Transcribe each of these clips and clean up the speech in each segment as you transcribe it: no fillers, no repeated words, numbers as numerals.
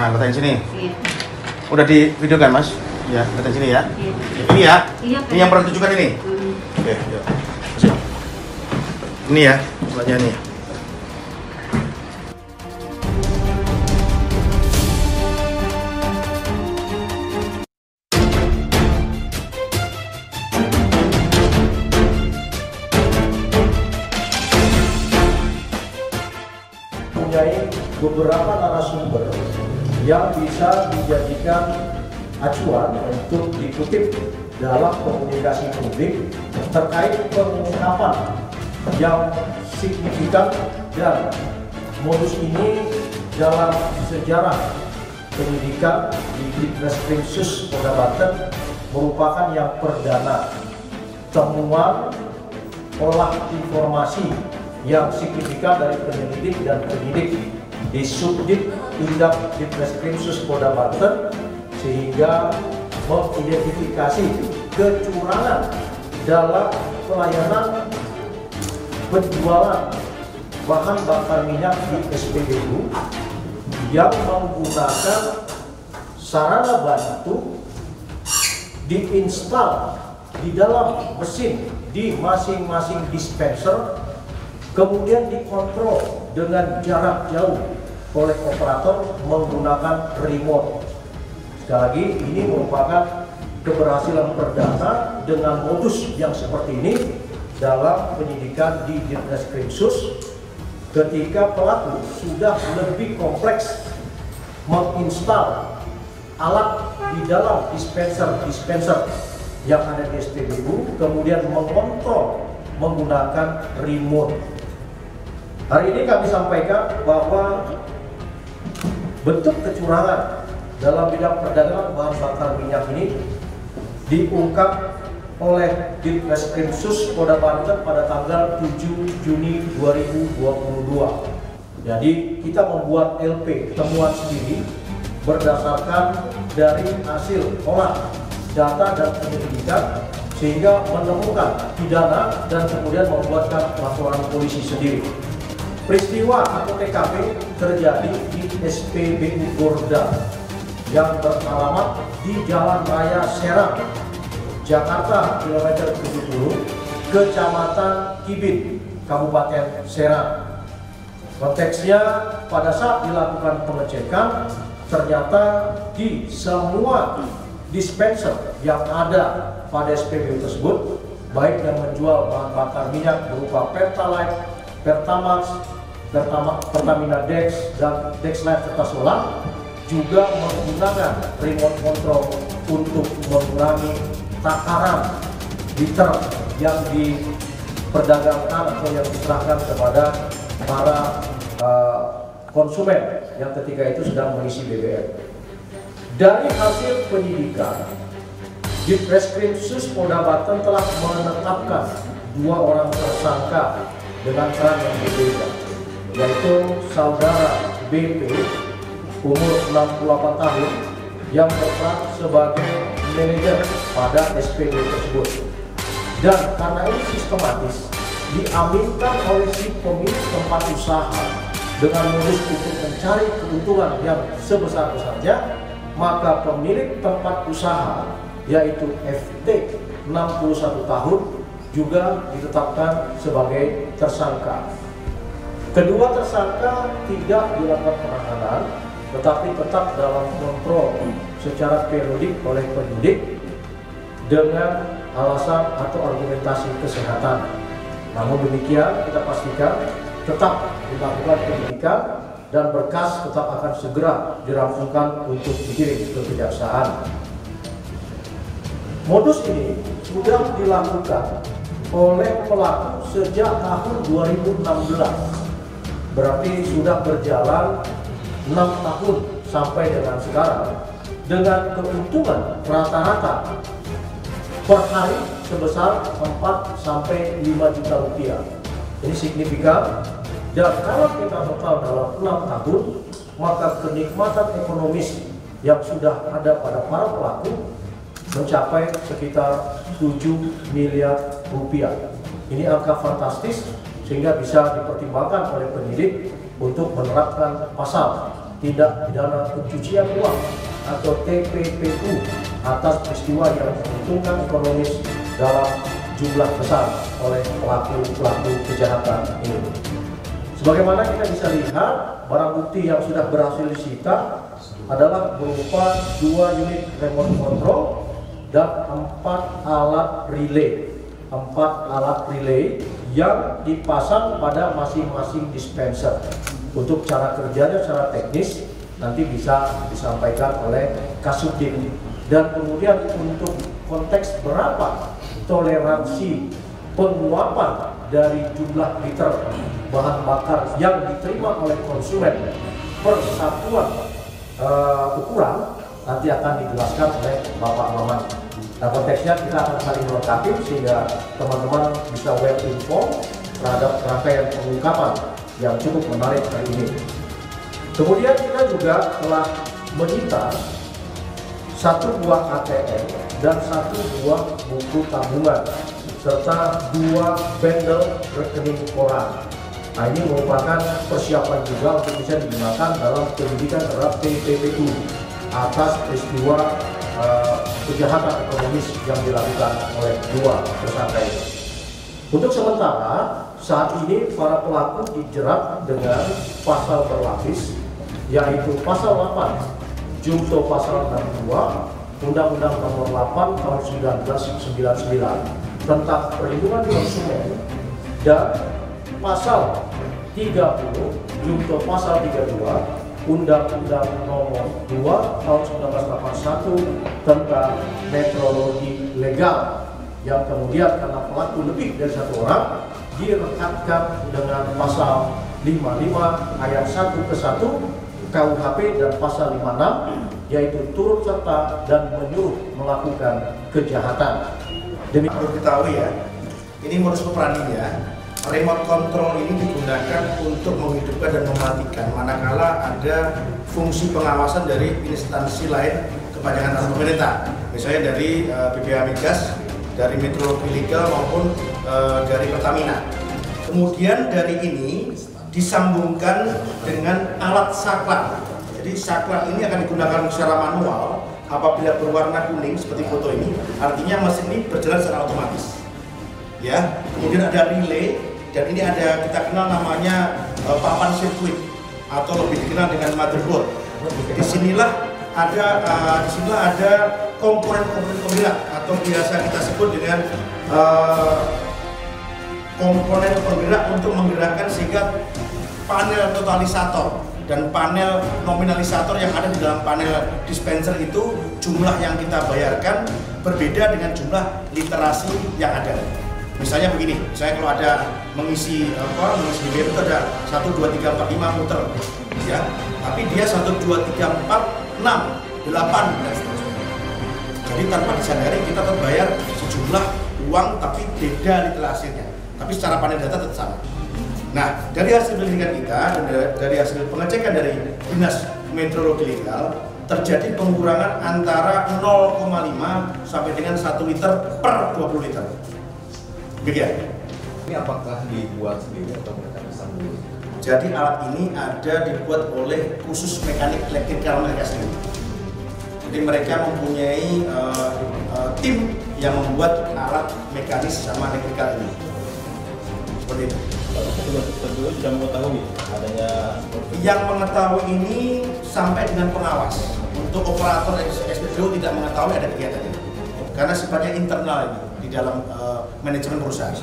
Nah, letakkan sini. Iya. Udah di video kan, Mas? Ya, letakkan sini ya. Iya. Ini ya. Iya, Ini yang pernah tunjukkan ini. Oke, yuk. Masuk. Ini ya, letaknya nih. Mempunyai beberapa narasumber yang bisa dijadikan acuan untuk dikutip dalam komunikasi publik terkait pengungkapan yang signifikan, dan modus ini dalam sejarah penyidikan di Ditreskrimsus Polda Banten merupakan yang perdana. Temuan olah informasi yang signifikan dari penyelidik dan penyidik di Subdit Tindak Ditreskrimsus Polda Banten sehingga mengidentifikasi kecurangan dalam pelayanan penjualan bahan bakar minyak di SPBU yang menggunakan sarana bantu diinstal di dalam mesin di masing-masing dispenser, kemudian dikontrol dengan jarak jauh oleh operator menggunakan remote. Sekali lagi, ini merupakan keberhasilan perdana dengan modus yang seperti ini dalam penyidikan di Ditreskrimsus, ketika pelaku sudah lebih kompleks menginstal alat di dalam dispenser yang ada di SPBU, kemudian mengontrol menggunakan remote. Hari ini kami sampaikan bahwa bentuk kecurangan dalam bidang perdagangan bahan bakar minyak ini diungkap oleh Ditreskrimsus Polda Banten pada tanggal 7 Juni 2022. Jadi kita membuat LP temuan sendiri berdasarkan dari hasil olah data dan penyelidikan sehingga menemukan pidana dan kemudian membuatkan laporan polisi sendiri. Peristiwa atau TKP terjadi di SPBU Gorda yang beralamat di Jalan Raya Serang, Jakarta, kilometer 70, Kecamatan Kibin, Kabupaten Serang. Konteksnya pada saat dilakukan pengecekan, ternyata di semua dispenser yang ada pada SPBU tersebut, baik yang menjual bahan bakar minyak berupa Pertalite, Pertamax, Pertamina Dex, dan Dexlite serta solar, juga menggunakan remote control untuk mengurangi takaran liter yang diperdagangkan atau yang diserahkan kepada para konsumen yang ketika itu sedang mengisi BBM. Dari hasil penyidikan, Ditreskrimsus Polda Banten telah menetapkan 2 orang tersangka dengan peran yang berbeda, yaitu saudara BP umur 68 tahun yang berperan sebagai manajer pada SPB tersebut. Dan karena ini sistematis diaminkan oleh si pemilik tempat usaha dengan modus untuk mencari keuntungan yang sebesar-besarnya, maka pemilik tempat usaha yaitu FT 61 tahun juga ditetapkan sebagai tersangka. Kedua tersangka tidak dilakukan penahanan, tetapi tetap dalam kontrol secara periodik oleh penyidik dengan alasan atau argumentasi kesehatan. Namun demikian, kita pastikan tetap dilakukan penyidikan dan berkas tetap akan segera dirampungkan untuk dikirim ke kejaksaan. Modus ini sudah dilakukan oleh pelaku sejak tahun 2016. Berarti sudah berjalan 6 tahun sampai dengan sekarang, dengan keuntungan rata-rata per hari sebesar 4 sampai 5 juta rupiah. Ini signifikan, dan kalau kita total dalam 6 tahun, maka kenikmatan ekonomis yang sudah ada pada para pelaku mencapai sekitar 7 miliar rupiah. Ini angka fantastis sehingga bisa dipertimbangkan oleh penyidik untuk menerapkan pasal tindak pidana pencucian uang atau TPPU atas peristiwa yang menguntungkan ekonomis dalam jumlah besar oleh pelaku kejahatan ini. Sebagaimana kita bisa lihat, barang bukti yang sudah berhasil disita adalah berupa 2 unit remote control dan 4 alat relay. 4 alat relay yang dipasang pada masing-masing dispenser. Untuk cara kerjanya secara teknis nanti bisa disampaikan oleh Kasubdit. Dan kemudian untuk konteks berapa toleransi penguapan dari jumlah liter bahan bakar yang diterima oleh konsumen per satuan ukuran nanti akan dijelaskan oleh Bapak Maman. Nah, konteksnya kita akan saling melengkapi sehingga teman-teman bisa well informed terhadap rangkaian pengungkapan yang cukup menarik hari ini. Kemudian kita juga telah menyita 1 buah ATM dan 1 buah buku tabungan serta 2 bundle rekening koran. Nah, ini merupakan persiapan juga untuk bisa digunakan dalam penyidikan terhadap TPPU atas peristiwa kejahatan ekonomis yang dilakukan oleh 2 tersangka ini. Untuk sementara, saat ini para pelaku dijerat dengan pasal berlapis, yaitu pasal 8 Junto pasal 62 Undang-Undang Nomor 8 Tahun 1999 tentang perlindungan konsumen dan pasal 30 Junto pasal 32 Undang-Undang Nomor 2 Tahun 1981 tentang metrologi legal, yang kemudian karena pelaku lebih dari 1 orang direkatkan dengan pasal 55 ayat 1 ke 1 KUHP dan pasal 56 yaitu turut serta dan menyuruh melakukan kejahatan. Perlu diketahui ya, ini modus operandinya, remote control ini digunakan untuk menghidupkan dan mematikan manakala ada fungsi pengawasan dari instansi lain kepanjangan tangan pemerintah, misalnya dari BPH Migas, dari Metrologi Legal maupun dari Pertamina. Kemudian dari ini disambungkan dengan alat saklar. Jadi saklar ini akan digunakan secara manual. Apabila berwarna kuning seperti foto ini, artinya mesin ini berjalan secara otomatis. Ya, kemudian ada relay dan ini ada kita kenal namanya papan sirkuit atau lebih dikenal dengan motherboard. Disinilah ada komponen-komponen penggerak atau biasa kita sebut dengan komponen penggerak untuk menggerakkan sehingga panel totalisator dan panel nominalisator yang ada di dalam panel dispenser itu jumlah yang kita bayarkan berbeda dengan jumlah literasi yang ada. Misalnya begini, misalnya kalau ada mengisi BBM itu ada 1, 2, 3, 4, 5 muter ya, tapi dia 1, 2, 3, 4, 6, 8 dan seterusnya. Jadi tanpa disadari kita terbayar sejumlah uang tapi beda literasinya, tapi secara panel data tetap sama. Nah, dari hasil penyelidikan kita dan dari hasil pengecekan dari Dinas Metrologi Legal terjadi pengurangan antara 0,5 sampai dengan 1 liter per 20 liter. Demikian. Ini apakah dibuat sendiri atau mereka bisa beli? Jadi alat ini ada dibuat oleh khusus mekanik elektrikal mereka sendiri. Jadi mereka mempunyai tim yang membuat alat mekanis sama elektrikal ini. Seperti itu. Tentu sudah mengetahui adanya yang mengetahui ini sampai dengan pengawas. Untuk operator SPBU tidak mengetahui ada kegiatan ini karena sifatnya internal ini di dalam manajemen perusahaan.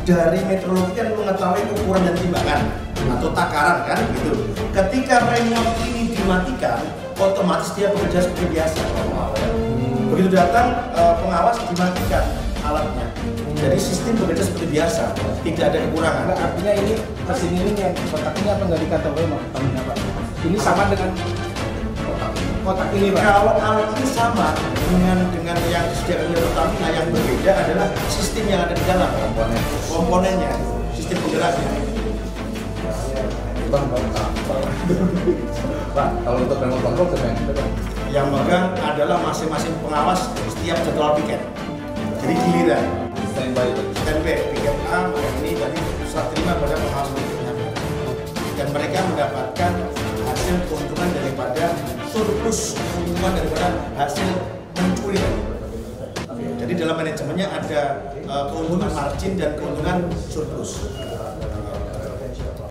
Dari metrologi kan mengetahui ukuran dan timbangan atau takaran kan gitu. Ketika remote ini dimatikan, otomatis dia bekerja seperti biasa. Begitu datang pengawas dimatikan alatnya. Jadi sistem bekerja seperti biasa, tidak ada kekurangan. Enggak, artinya ini mesin ini yang kotak ini apa nggak dikatakan Pertamina Pak? Ini sama dengan kotak ini Pak? Kalau alat ini sama dengan yang disediakan oleh Pertamina, yang berbeda adalah sistem yang ada di dalam komponennya, sistem penggeraknya. Pak, kalau untuk remote control sebenarnya Yang megang adalah masing-masing pengawas setiap jadwal piket. Jadi giliran. standby piket A, ini tadi serah terima pada pengawas berikutnya. Dan mereka mendapatkan hasil surplus keuntungan daripada hasil mencuri. Jadi dalam manajemennya ada keuntungan margin dan keuntungan surplus.